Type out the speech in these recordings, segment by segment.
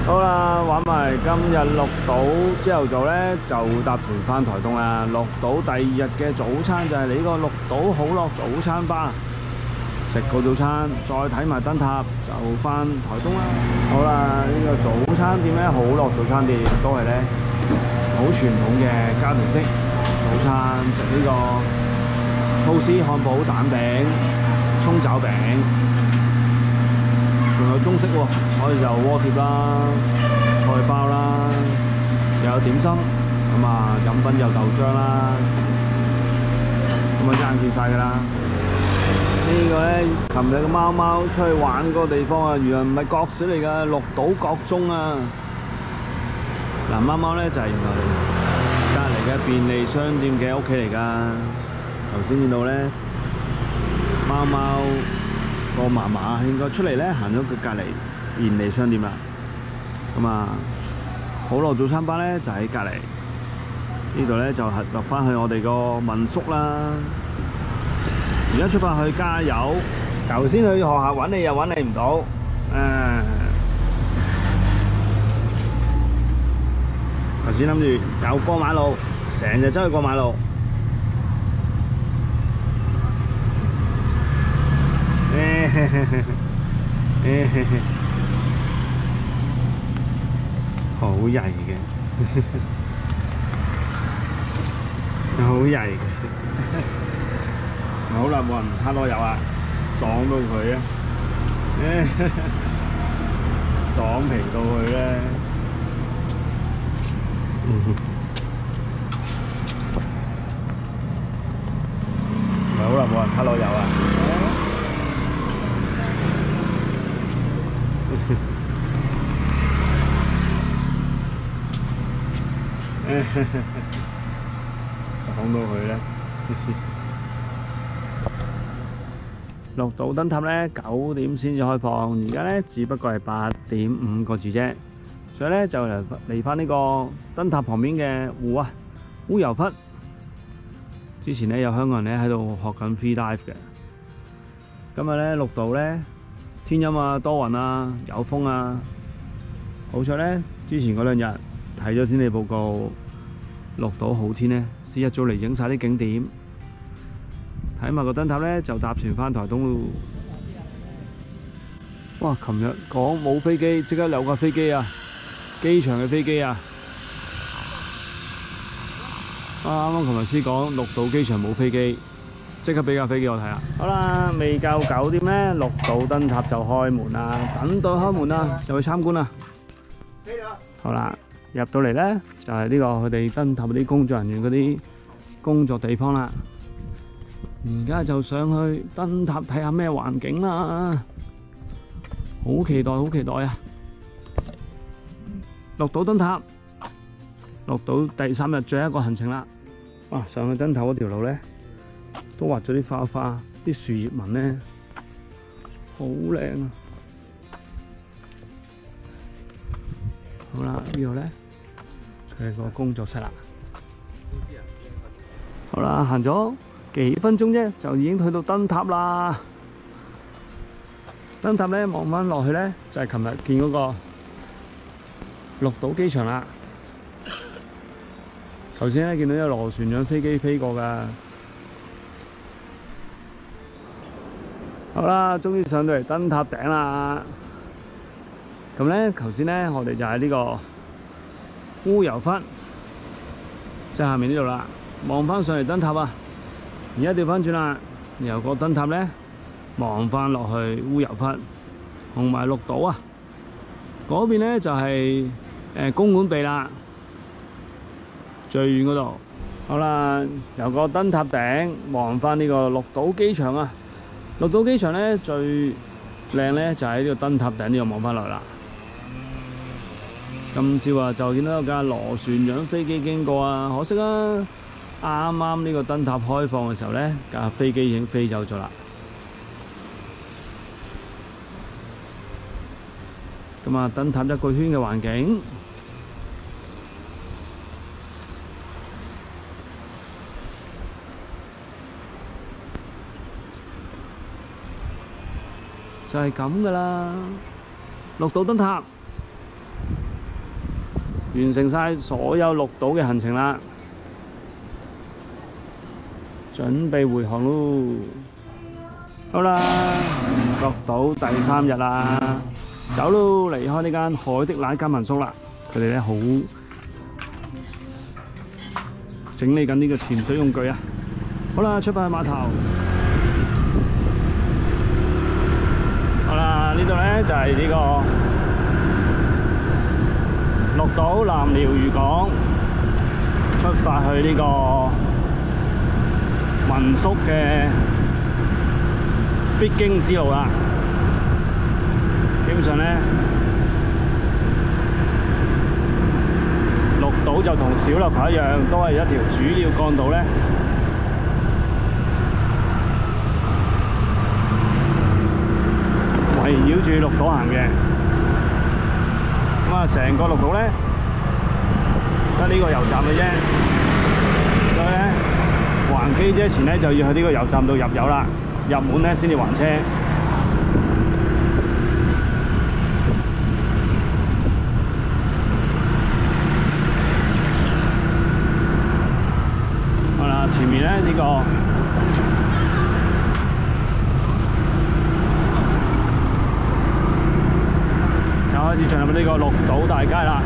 好啦，玩埋今日綠島朝頭早咧就搭船翻台東啦。綠島第二日嘅早餐就係呢個綠島好樂早餐吧。食個早餐，再睇埋燈塔就翻台東啦。好啦，呢個早餐店咧好樂早餐店都係咧好傳統嘅家庭式早餐，食呢個吐司漢堡蛋餅、葱爪餅。仲有中式喎，我哋就鍋貼啦、菜包啦，又有點心，咁啊飲品有豆漿啦，咁啊一眼見晒㗎啦。呢個咧，琴日個貓貓出去玩嗰個地方啊，原來唔係角小嚟㗎，綠島角中啊。嗱，貓貓咧就係原來隔離嘅便利商店嘅屋企嚟㗎。頭先見到咧，貓貓個嫲嫲應該出嚟咧，行咗佢隔離便利商店啦。咁啊，好樂早餐吧咧就喺隔離呢度咧，就落翻去我哋個民宿啦。而家出發去加油。頭先去學校揾你又揾你唔到，頭先諗住又過馬路，成日走去過馬路。好曳嘅，好曳嘅。好啦，冇人撻攞油啊，爽到佢啊！爽皮到佢咧。唔係好啦，冇人撻攞油啊！爽到佢咧！綠島燈塔咧9點先至開放，而家咧只不過係8點5個字啫，所以咧就嚟翻呢個燈塔旁邊嘅湖啊，烏油窟。之前咧有香港人咧喺度學緊 free dive 嘅。今日咧綠島咧天陰啊，多雲啊，有風啊。好彩咧，之前嗰2日睇咗天氣報告，綠島好天咧，先一早嚟影晒啲景點。睇埋個燈塔咧，就搭船翻台東咯。哇！琴日講冇飛機，即刻有架飛機啊！機場嘅飛機啊！啱啱琴日先講綠島機場冇飛機，即刻俾架飛機我睇下。好啦，未夠9點咧，綠島燈塔就開門啦，等待開門啦，就去參觀啦。好啦，入到嚟咧就係呢個佢哋燈塔嗰啲工作人員嗰啲工作地方啦。而家就上去燈塔睇下咩環境啦，好期待，好期待啊！綠島燈塔，綠島第3日最後一個行程啦。哇！上去燈塔嗰條路咧，都畫咗啲花花，啲樹葉紋咧，好靚啊！好啦，呢度咧就係個工作室啦。好啦，行咗幾分鐘啫，就已經去到燈塔啦。燈塔咧望翻落去咧，就係琴日見嗰個綠島機場啦。頭先咧見到有螺旋槳飛機飛過㗎。好啦，終於上到嚟燈塔頂啦。咁咧，頭先咧我哋就喺呢個烏油窟，即係下面呢度啦。望翻上嚟燈塔啊！而家調翻轉啦，由個燈塔咧望翻落去烏油窟同埋綠島啊，嗰邊咧就係公館鼻啦，最遠嗰度。好啦，由個燈塔頂望翻呢個綠島機場啊，綠島機場咧最靚咧就喺呢個燈塔頂呢度望翻落啦。今朝啊就見到有架螺旋槳飛機經過啊，可惜啊！啱啱呢個燈塔開放嘅時候咧，架飛機已經飛走咗啦。咁啊，燈塔一個圈嘅環境，就係咁噶啦。綠島燈塔完成晒所有綠島嘅行程啦，準備回航咯。好啦，綠島第3日啦，走咯，離開呢間海的那間民宿啦。佢哋咧好整理緊呢個潛水用具啊。好啦，出發去碼頭。好啦，呢度咧就係呢個綠島南寮漁港，出發去呢個民宿嘅必經之路啦。基本上咧，綠島就同小琉球一樣，都係一條主要幹道咧，圍繞住綠島行嘅。咁啊，成個綠島咧得呢個油站嘅啫，所以咧還機之前咧就要去呢個油站度入油啦，入滿咧先至還車。好啦，前面咧呢個開始進入呢個綠島大街啦。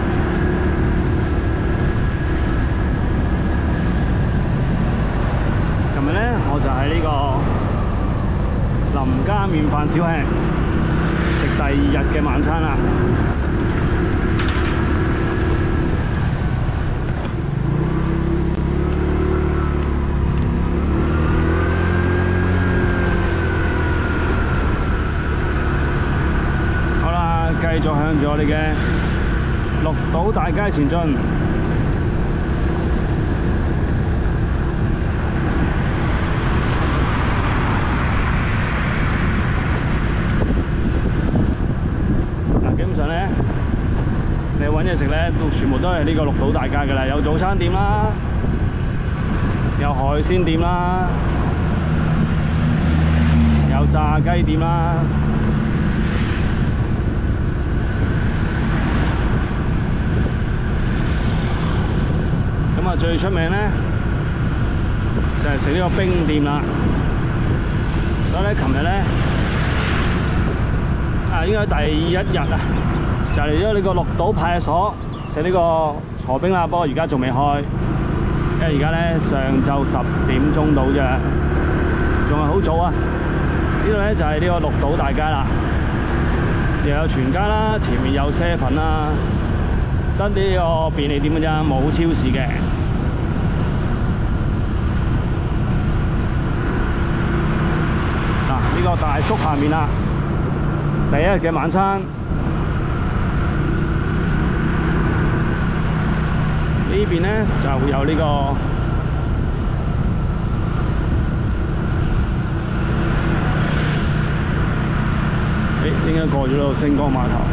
琴日咧，我就喺呢個林家麵飯小吃食第2日嘅晚餐啦。繼續向住我哋嘅綠島大街前進。嗱，基本上咧，你揾嘢食咧，全部都係呢個綠島大街㗎啦。有早餐店啦，有海鮮店啦，有炸雞店啦。咁啊，最出名咧就係食呢個冰店啦。所以咧，琴日咧應該第1日啊，就嚟咗呢個綠島派出所食呢個挫冰啦。不過而家仲未開，因為而家咧上晝10點鐘到啫，仲係好早啊。呢度咧就係呢個綠島大街啦，又有全家啦，前面有7-11啦，得呢個便利店嘅咋，冇超市嘅。嗱，呢個大叔下面啦，第1日嘅晚餐。呢邊咧就會有呢個應該過咗到星光碼頭。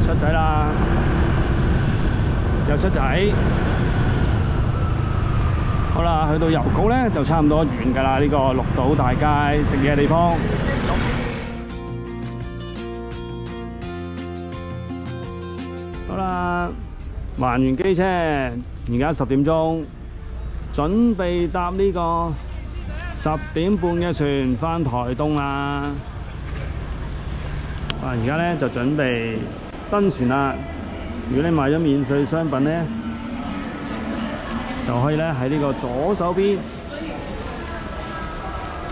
七仔啦，有七仔。好啦，去到郵局咧就差唔多完㗎啦。呢個綠島大街食嘢嘅地方。好啦，還完機車，而家10點鐘，準備搭呢個10點半嘅船返台東啦。而家咧就準備登船啦。如果你買咗免稅商品咧，就可以咧喺呢個左手邊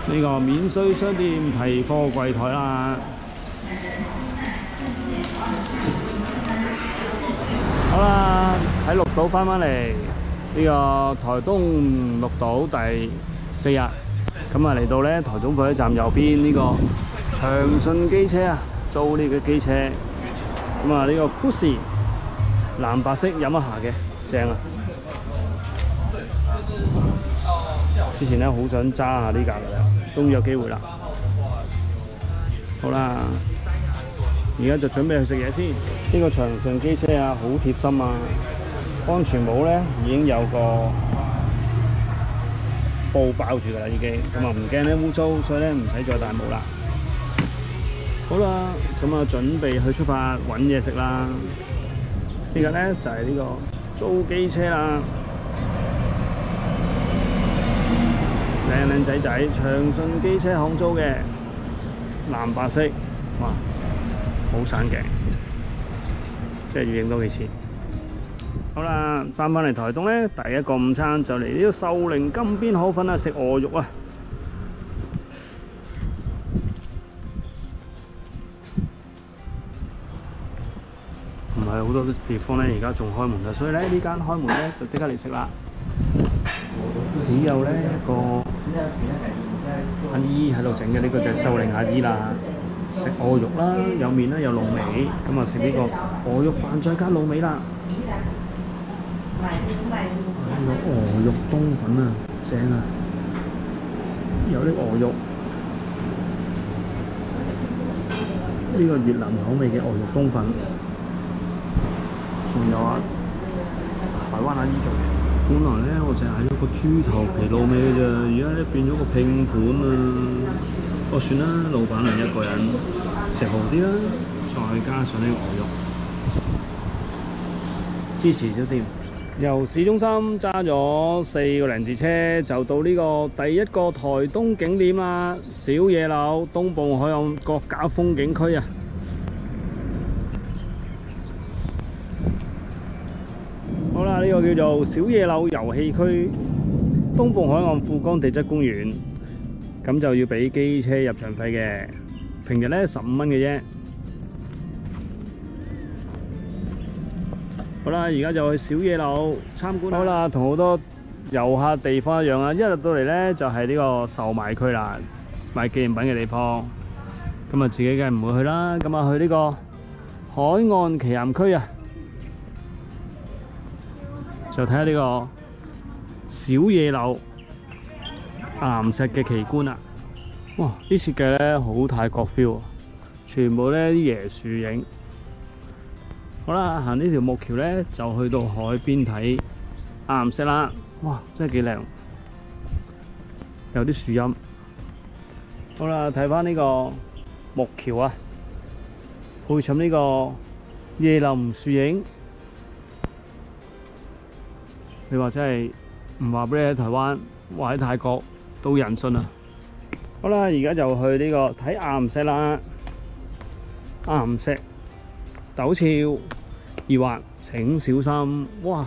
呢個免稅商店提貨櫃台啦。好啦，喺綠島返嚟呢個台東綠島第4日，咁啊嚟到咧台中火車站右邊呢個長順機車啊，租呢個機車。咁啊呢個 Pussy 藍白色飲一下嘅，正啊！之前咧好想揸下呢架嘅，終於有機會啦。好啦，而家就準備去食嘢先。呢個長順機車啊，好貼心啊！安全帽咧已經有個布包住㗎啦，已經咁啊唔驚咧污糟，所以咧唔使再戴帽啦。好啦，咁啊準備去出發揾嘢食啦。呢個咧就係呢個租機車啦，靚靚仔仔，長順機車行租嘅，藍白色，哇，好省鏡，即係要影多幾次。好啦，翻嚟台東咧，第一個午餐就嚟呢個秀寧金邊河粉啊，食鵝肉啊！唔係好多地方咧，而家仲開門㗎，所以咧呢間開門咧就即刻嚟食啦。只有咧一個阿姨喺度整嘅，呢個就係秀寧阿姨啦。食鵝肉啦，有麵啦，有滷味，咁啊食呢個鵝肉飯再加滷味啦。有鵝肉冬粉啊，正啊！有啲鵝肉，呢個越南口味嘅鵝肉冬粉，仲有啊台灣阿姨做嘅。本來咧我淨係咗個豬頭皮滷味嘅咋，而家咧變咗個拼盤啊！不過算啦，老闆娘一個人食好啲啦，再加上呢個鵝肉，支持咗啲。由市中心揸咗4個零字車，就到呢個第一個台東景點啦，小野柳東部海岸國家風景區啊！好啦，呢個叫做小野柳遊戲區，東部海岸富岡地質公園，咁就要俾機車入場費嘅，平日咧15蚊嘅啫。好啦，而家就去小野柳參觀。好啦，同好多遊客地方一樣啊，一入到嚟咧就係呢個售賣區啦，買紀念品嘅地方。咁啊，自己梗係唔會去啦。咁啊，去呢個海岸旗艦區啊，就睇下呢個小野柳岩石嘅奇觀啦。哇！啲設計咧好泰國 feel 啊，全部咧啲椰樹影。好啦，行呢條木橋咧，就去到海邊睇岩石啦。哇，真係幾靚，有啲樹蔭。好啦，睇翻呢個木橋啊，配襯呢個椰林樹影。你話真係唔話俾你喺台灣，話喺泰國都人信啊！好啦，而家就去呢個睇岩石啦，岩石陡峭易滑，請小心！哇，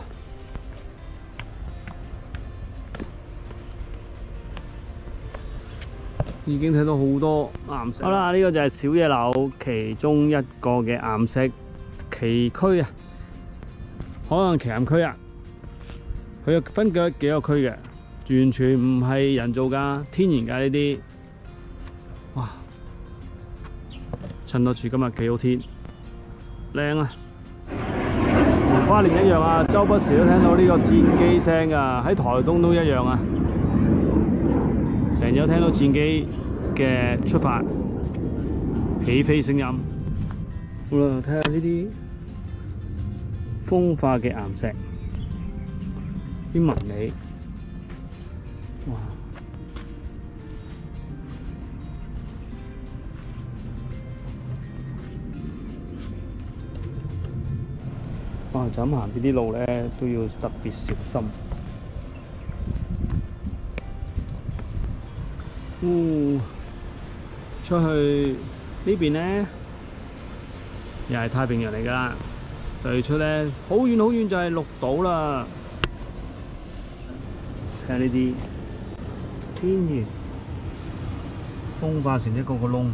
已經睇到好多岩石。好啦，呢個就係小野柳其中一個嘅岩石奇區啊，海岸旗艦區啊。佢有分咗幾個區嘅，完全唔係人造㗎，天然㗎呢啲。哇！襯托住今日幾好天，靚啊！同花蓮一樣啊，周不時都聽到呢個戰機聲㗎，喺台東都一樣啊，成日都聽到戰機嘅出發起飛聲音。好啦，睇下呢啲風化嘅岩石。啲紋理，哇！哇！就咁行呢啲路咧，都要特別小心。出去呢邊咧，又係太平洋嚟㗎啦。對出咧，好遠好遠就係綠島啦。睇下呢啲天然風化成一個個窿，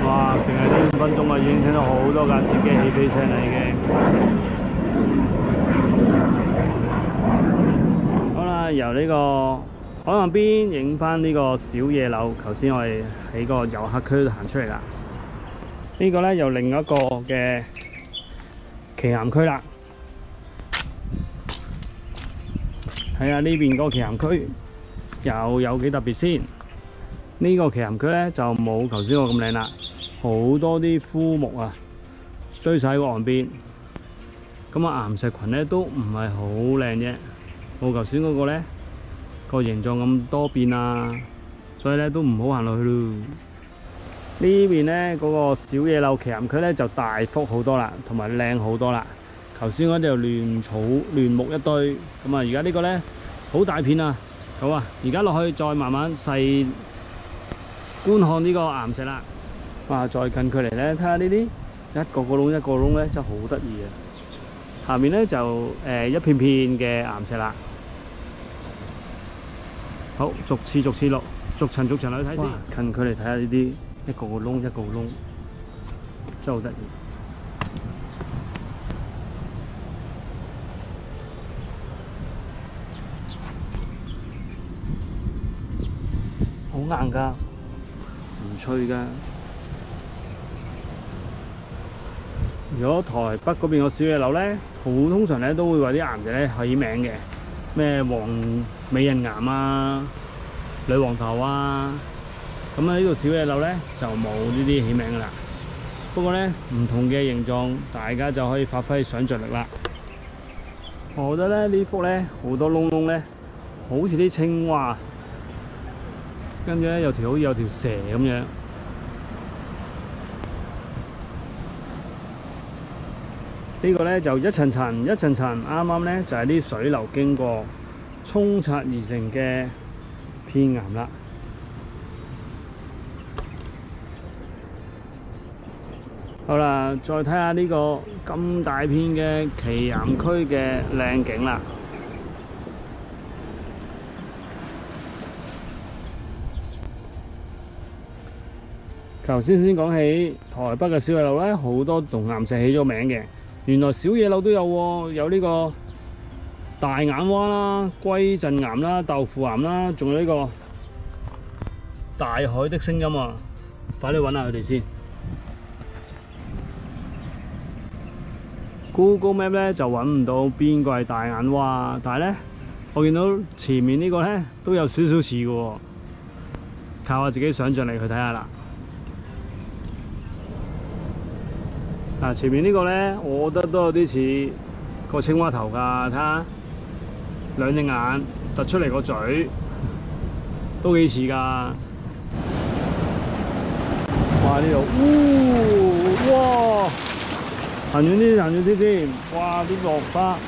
哇！淨係呢5分鐘啊，已經聽到好多架戰機起飛聲啦，已經。好啦，由呢個海岸邊影返呢個小野柳，頭先我哋喺個遊客區行出嚟啦。呢個咧又另一個嘅旗艦區啦。睇下呢邊嗰個旗艦區又有幾特別先。呢個旗艦區咧就冇頭先我咁靚啦，好多啲枯木啊堆晒喺個岸邊。咁啊岩石群咧都唔係好靚啫，冇頭先嗰個咧個形狀咁多變啊，所以咧都唔好行落去咯。呢邊咧嗰個小野柳奇岩區咧就大幅好多啦，同埋靚好多啦。頭先嗰度亂草亂木一堆，咁啊而家呢個咧好大片啊！好啊，而家落去再慢慢細觀看呢個岩石啦。哇！再近距離咧，睇下呢啲一個個窿一個窿咧，真係好得意啊！下面咧就一片片嘅岩石啦。好，逐次落，逐層去睇先。近距離睇下呢啲一個個窿一個個窿，真係好得意。好硬㗎，唔脆㗎。如果台北嗰邊個小野柳咧，通常咧都會為啲岩石咧起名嘅，咩黃美人岩啊、女王頭啊。咁啊呢度小野柳咧就冇呢啲起名㗎啦。不過咧唔同嘅形狀，大家就可以發揮想像力啦。我覺得咧呢幅咧好多窿窿咧，好似啲青蛙。跟住咧好似有條蛇咁樣，呢個咧就一層層，啱啱咧就係啲水流經過沖刷而成嘅片岩啦。好啦，再睇下呢個咁大片嘅奇岩區嘅靚景啦。頭先講起台北嘅小野柳咧，好多同岩石起咗名嘅。原來小野柳都有喎，有呢個大眼蛙啦、龜陣岩啦、豆腐岩啦，仲有呢個大海的聲音啊！快啲揾下佢哋先。Google Map 咧就揾唔到邊個係大眼蛙，但係咧我見到前面呢個咧都有少少似嘅喎，靠我自己想像力去睇下啦。嗱，前面呢個咧，我覺得都有啲似個青蛙頭㗎，睇下兩隻眼突出嚟個嘴，都幾似㗎。哇！呢度，哇！行遠啲先，哇！啲落花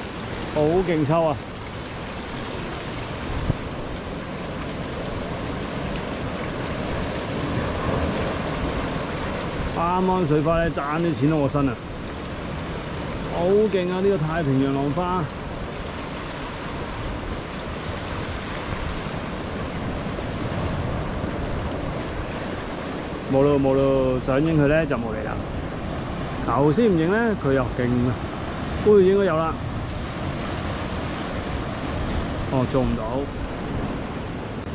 好勁抽啊！啱啱水花咧，爭啲錢到我身啊！好勁啊！呢個太平洋浪花，冇咯，想影佢咧就冇嚟啦。頭先唔影咧，佢又勁啊！都應該有啦。哦，做唔到。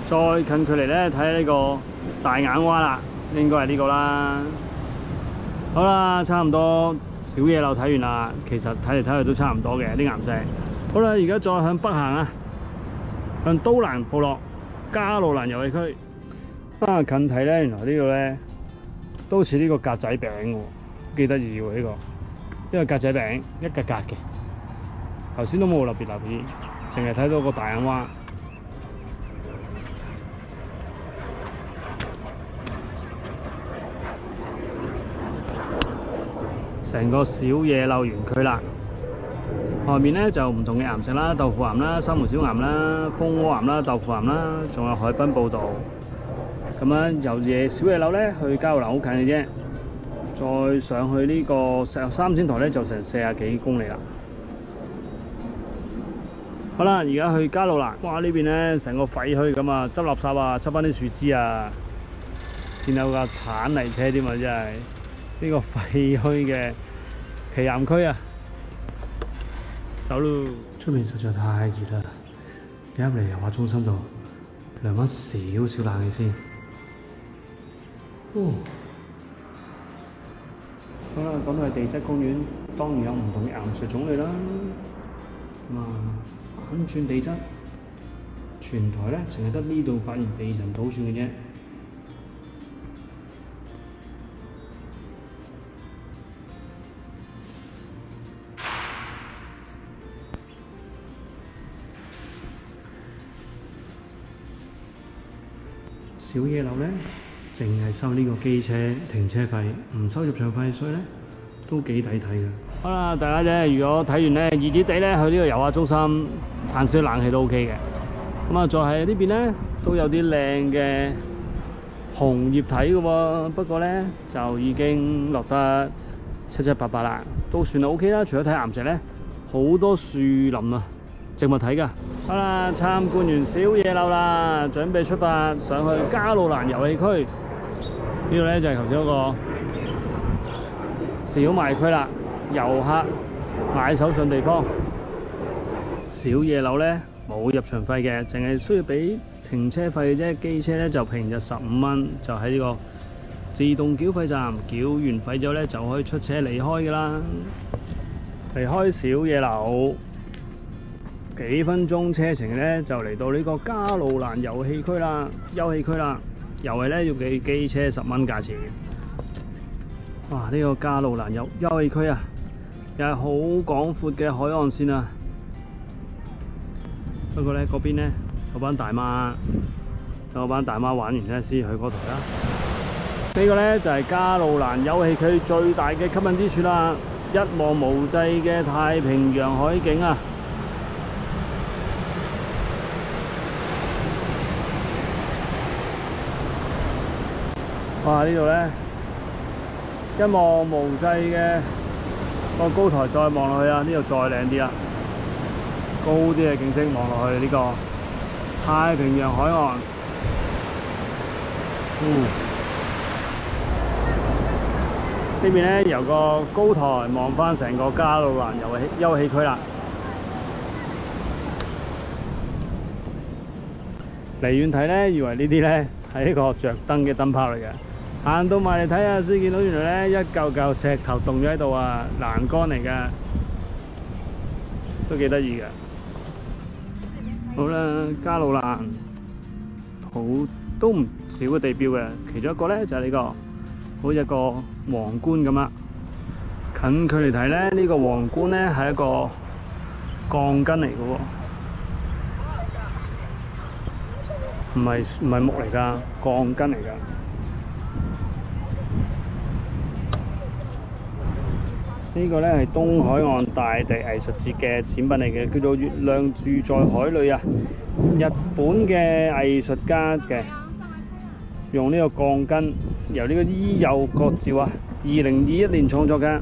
再近距離咧，睇下呢個大眼蛙啦，應該係呢個啦。好啦，差唔多小野柳睇完啦。其實睇嚟睇去都差唔多嘅啲岩石。好啦，而家再向北行啊，向都蘭部落加路蘭遊戲區。近睇咧，原來呢度咧都似呢個格仔餅喎，幾得意喎呢個。呢個格仔餅一格格嘅，頭先都冇特別留意，淨係睇到個大眼蛙。成個小野柳園區啦，外面咧就唔同嘅岩石啦，豆腐岩啦、珊瑚小岩啦、蜂窩岩啦、豆腐岩啦，仲有海濱步道。咁樣由小野柳咧去加路蘭好近嘅啫，再上去呢個石三仙台咧就成40幾公里啦。好啦，而家去加路蘭，哇！呢邊咧成個廢墟咁啊，執垃圾啊，執翻啲樹枝啊，見有架鏟泥車添啊，真係呢個廢墟嘅奇岩區啊！走咯！出面實在太熱啦，入嚟遊客中心度涼翻少少冷氣先。好啦，講到係地質公園，當然有唔同嘅岩石種類啦。反轉地質，全台咧淨係得呢度發現地層倒轉嘅啫。小野樓咧，淨係收呢個機車停車費，唔收入場費，所以咧都幾抵睇嘅。好啦，大家啫，如果睇完咧熱熱地咧，去呢個遊客中心嘆少冷氣都 OK 嘅。咁啊，再係呢邊咧都有啲靚嘅紅葉睇嘅喎，不過咧就已經落得七七八八啦，都算係 OK 啦。除咗睇岩石咧，好多樹林啊，植物睇㗎。好啦，參觀完小野樓啦，準備出發上去加路蘭遊戲區。呢度咧就係頭先嗰個小賣區啦，遊客買手信地方。小野樓咧冇入場費嘅，淨係需要俾停車費嘅啫。機車咧就平日15蚊，就喺呢個自動繳費站繳完費之後咧就可以出車離開㗎啦。離開小野樓幾分鐘車程咧，就嚟到呢個加路蘭遊戲區啦，休憩區啦。遊戲咧要俾機車10蚊價錢。哇！呢個加路蘭休憩區啊，又係好廣闊嘅海岸線啊。不過咧嗰邊咧有班大媽玩完咧先去嗰台啦。呢個咧就係加路蘭休憩區最大嘅吸引之處啦，一望無際嘅太平洋海景啊！哇！呢度咧一望無際嘅個高台，再望落去啊，呢度再靚啲啦，高啲嘅景色望落去呢個太平洋海岸。呢邊咧由個高台望翻成個加路蘭休憩區啦。離遠睇咧，以為呢啲咧係一個着燈嘅燈泡嚟嘅。行到埋嚟睇下先，見到原來咧一嚿嚿石頭棟咗喺度啊，欄杆嚟㗎，都幾得意㗎。好啦，加路蘭都唔少嘅地標嘅，其中一個咧就係呢個，好似一個皇冠咁啦。近距離睇咧，呢個皇冠咧係一個鋼筋嚟嘅喎，唔係木嚟㗎，鋼筋嚟㗎。呢個咧係東海岸大地藝術節嘅展品嚟嘅，叫做《月亮住在海裡》啊。日本嘅藝術家嘅，用呢個鋼筋由呢個伊有國照啊，2021年創作嘅。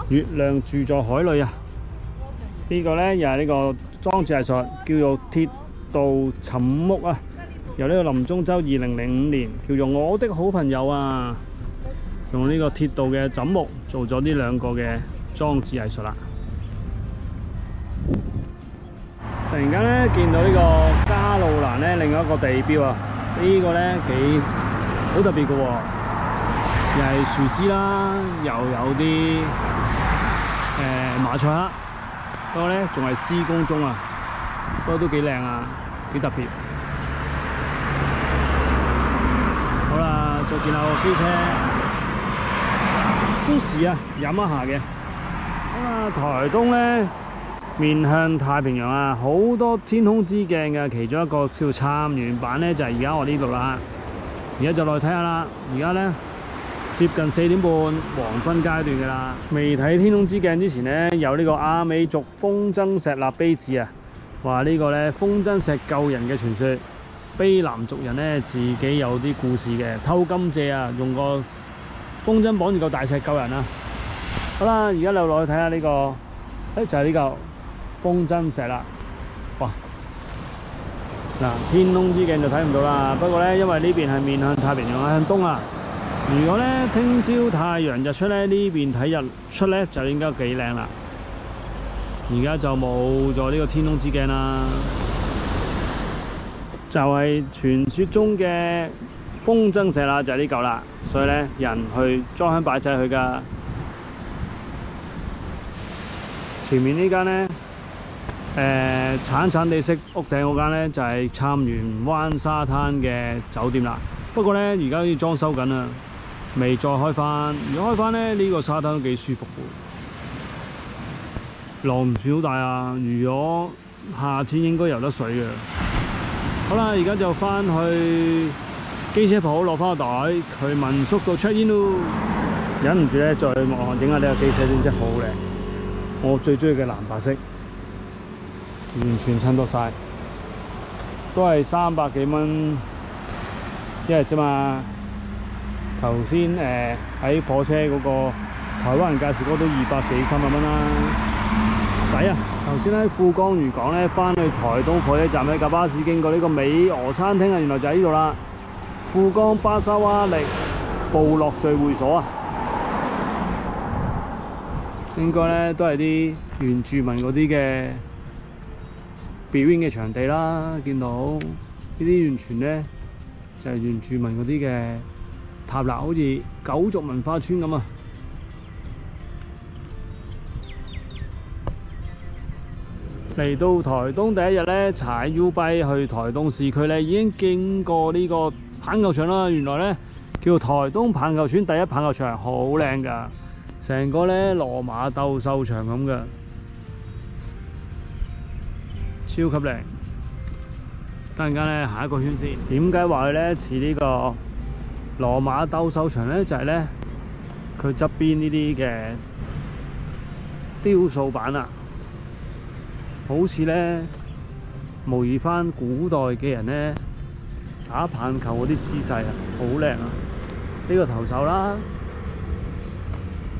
月亮住在海裡啊！呢個咧又係呢個裝置藝術，叫做鐵道沉屋啊。由呢個林中洲2005年叫做我的好朋友啊，用呢個鐵道嘅枕木做咗呢兩個嘅裝置藝術啦。突然間咧見到呢個加路蘭咧另一個地標啊，呢個咧幾好特別嘅喎，又係樹枝啦，又有啲馬賽克，不過咧仲係施工中啊，不過都幾靚啊，幾特別。好啦，再見下個機車，富士啊，Yamaha嘅。好啦，台東咧面向太平洋啊，好多天空之鏡嘅，其中一個叫參園版咧就係而家我呢度啦。而家就落去睇下啦。而家咧接近4點半，黃昏階段嘅啦。未睇天空之鏡之前咧，有呢個阿美族風箏石立碑志啊，話呢個咧風箏石救人嘅傳說。卑南族人咧自己有啲故事嘅，偷甘蔗啊，用個風箏綁住個大石救人啊。好啦，而家就落去睇下呢個，就係呢個風箏石啦。哇！嗱，天空之鏡就睇唔到啦。不過咧，因為呢邊係面向太平洋向東啊。如果咧聽朝太陽日出咧，呢邊睇日出咧就應該幾靚啦。而家就冇咗呢個天空之鏡啦。就係傳說中嘅風箏石啦，就係呢嚿啦。所以咧，人去裝香擺祭去㗎。前面呢間咧，橙地式屋頂嗰間咧，就係參園灣沙灘嘅酒店啦。不過咧，而家好似裝修緊啊，未再開翻。如果開翻咧，呢個沙灘都幾舒服喎。浪唔算好大啊。如果夏天應該游得水嘅。好啦，而家就翻去機車鋪攞翻個袋，去民宿度 check in 咯。忍唔住咧，再望影下呢個機車先，真係好靚。我最中意嘅藍白色，完全襯到晒，都係300幾蚊一日啫嘛。頭先喺火車嗰個台灣人介紹嗰都200幾300蚊啦，抵啊！頭先喺富江漁港咧，翻去台東火車站咧，架巴士經過呢個美俄餐廳啊，原來就喺呢度啦。富江巴沙瓦力部落聚會所啊，應該咧都係啲原住民嗰啲嘅表演嘅場地啦。見到呢啲完全咧就係原住民嗰啲嘅塔樓，好似九族文化村咁啊！嚟到台東第一日咧，踩 U-Bike 去台東市區咧，已經經過呢個棒球場啦。原來咧叫台東棒球村第一棒球場，好靚㗎，成個咧羅馬鬥獸場咁㗎，超級靚。等陣間咧行一個圈先。點解話佢咧似呢個羅馬鬥獸場咧？就係咧佢側邊呢啲嘅雕塑板啊，好似咧模擬翻古代嘅人咧打棒球嗰啲姿勢啊，好靚啊！呢個投手啦，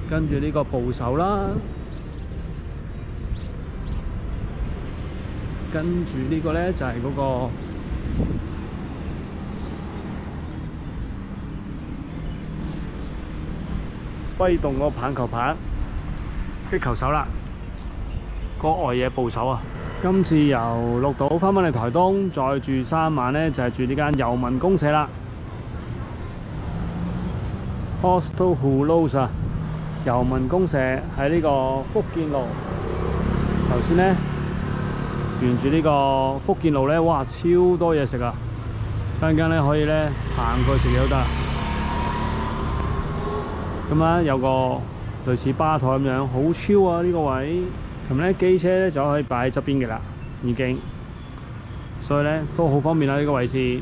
跟住呢個捕手啦，跟住呢個咧就係嗰個揮動個棒球拍嘅球手啦。個外野捕手啊！今次由綠島翻返嚟台東，再住3晚咧，就係住呢間遊民公社啦。Hostel Hulos 啊，遊民公社喺呢個福建路。頭先咧沿住呢個福建路咧，哇，超多嘢食啊！陣間咧可以咧行過去食嘢都得。咁啊，有個類似吧台咁樣，好超啊！呢個位。咁咧機車咧就可以擺喺側邊嘅啦，已經，所以咧都好方便啦呢個位置。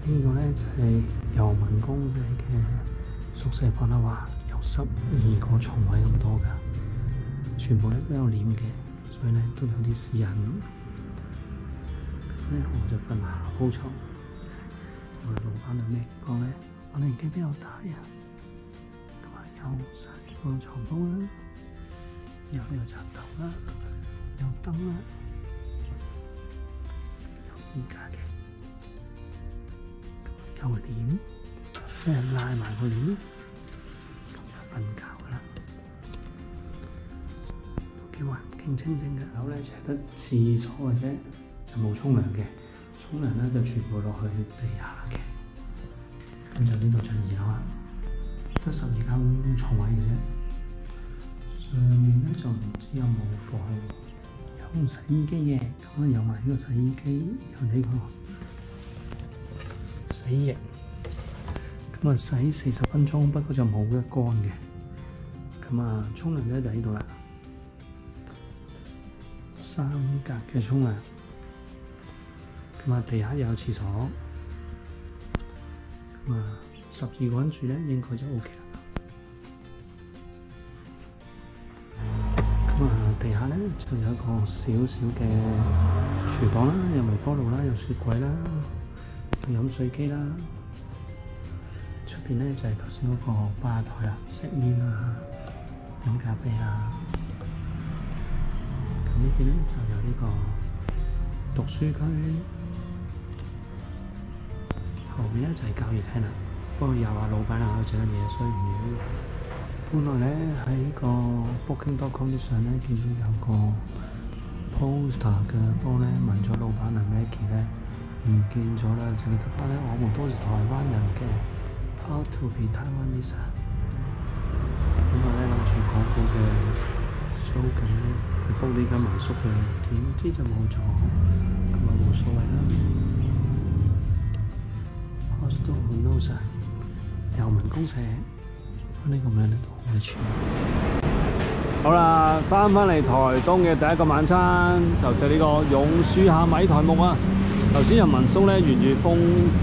呢個咧就係遊民公社嘅宿舍房啦，話有12個床位咁多㗎，全部咧都有簾嘅，所以咧都有啲私隱。咁咧我就瞓下鋪床。我哋老闆娘咩講咧？我哋而家比較大啊，咁啊有3個床鋪啦。有呢個插頭啦，有燈啦，有衣架嘅，有個簾，即係拉埋個簾，咁就瞓覺㗎啦。幾環境清靜嘅，樓咧就係得廁所嘅啫，就冇沖涼嘅。沖涼咧就全部落去地下嘅。咁就呢度就2樓啦，得12間床位嘅啫。上面咧就唔知有冇火，有洗衣機嘅，咁啊有埋呢個洗衣機，有呢個洗液，咁啊洗40分鐘，不過就冇得乾嘅。咁啊沖涼咧就喺度啦，3格嘅沖涼，咁啊地下又有廁所，咁啊12個人住咧應該就 OK 啦。地下咧就有一個小小嘅廚房啦，有微波爐啦，有雪櫃啦，有飲水機啦。出邊咧就係頭先嗰個吧台啦，食煙啊，飲咖啡啊。咁呢邊咧就有呢個讀書區，後面咧就係教育廳啦。不過又話老闆啊，整緊嘢，所以唔要。本來咧喺個 Booking.com 上咧見到有個 poster 嘅，不過咧問咗老闆娘 Maggie 咧唔見咗啦，淨係得翻咧我們都是台灣人嘅 How to be Taiwanese。咁我咧諗住講好嘅 show 緊咧去 book 呢間民宿嘅，點知就冇咗，咁啊冇所謂啦。Hostel Hulos 遊民公社。呢個名咧都好似好啦，翻嚟台東嘅第一個晚餐就食呢個榕樹下米苔目啊！頭先入民宿咧，沿住豐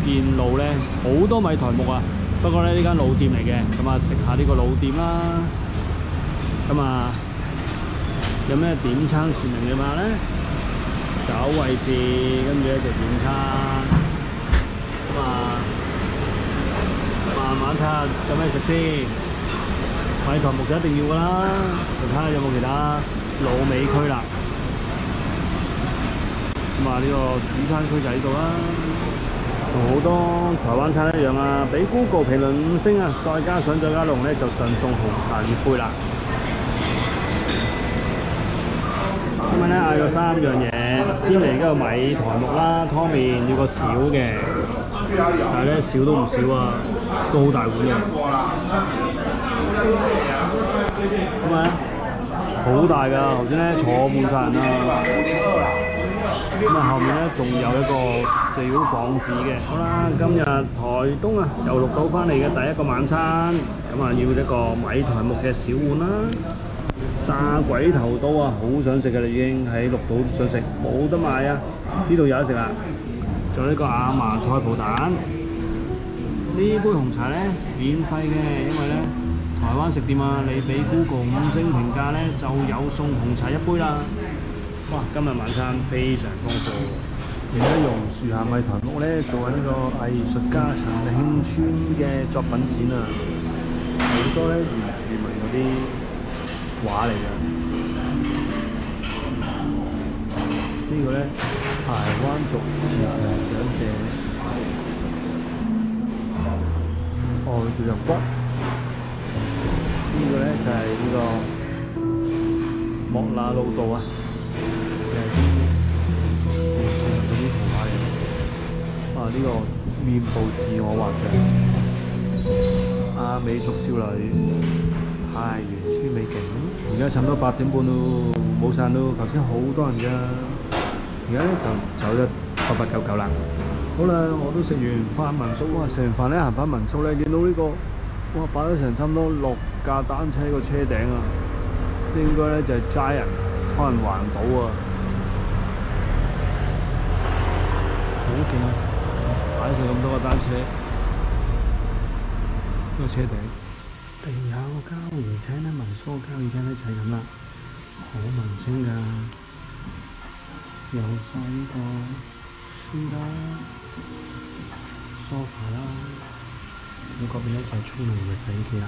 建路咧好多米苔目啊，不過咧呢間老店嚟嘅，咁啊食下呢個老店啦。咁啊有咩點餐說明嘅嘛咧？找位置，跟住咧就點餐。咁啊慢慢睇下有咩食先。米苔目就一定要㗎啦，就睇下有冇其他老味區啦。咁啊呢個主餐區就喺度啦，同好多台灣餐一樣啊，俾 Google 評論5星啊，再加上再加濃咧就贈送紅茶月杯啦。今日咧嗌咗3樣嘢，先嚟嗰個米苔目啦，湯麵要個小嘅，但係咧少都唔少啊，都好大碗嘅。咁啊好大㗎，頭先咧坐滿晒人啦。咁啊後面咧仲有一個小房子嘅。好啦，今日台東啊又錄到翻嚟嘅第一個晚餐，咁啊要一個米苔目嘅小碗啦。炸鬼頭刀啊，好想食嘅啦，已經喺綠島想食，冇得買啊！呢度有得食啦。仲有呢個亞麻菜脯蛋，呢杯紅茶咧免費嘅，因為咧台灣食店啊，你俾 Google 5星評價咧就有送紅茶一杯啦。哇！今日晚餐非常豐富，而家榕樹下米苔目咧做緊呢個藝術家陳慶川嘅作品展啊，好多咧原住民嗰啲畫嚟嘅。呢個咧台灣族慈祥長者，哦叫做卜。呢個咧就係呢個莫那魯道啊，就係啲嗰啲圖畫嚟嘅。啊呢個面部自我畫像，阿美族少女。太原村美景，而家差唔多8點半咯，冇晒咯。頭先好多人㗎，而家咧就走得8899啦。好啦，我都食完翻民宿，哇！食完飯咧行翻民宿咧，見到呢個，哇！擺咗成差唔多6架單車個車頂啊，應該咧就係齋人可能環保啊，好勁啊！擺咗咁多個單車，呢個車頂。地下個交誼廳咧，民宿個交誼廳咧就係咁啦，好文青㗎，有晒呢個書啦、sofa 啦，咁嗰邊咧就係沖涼嘅洗衣機啦。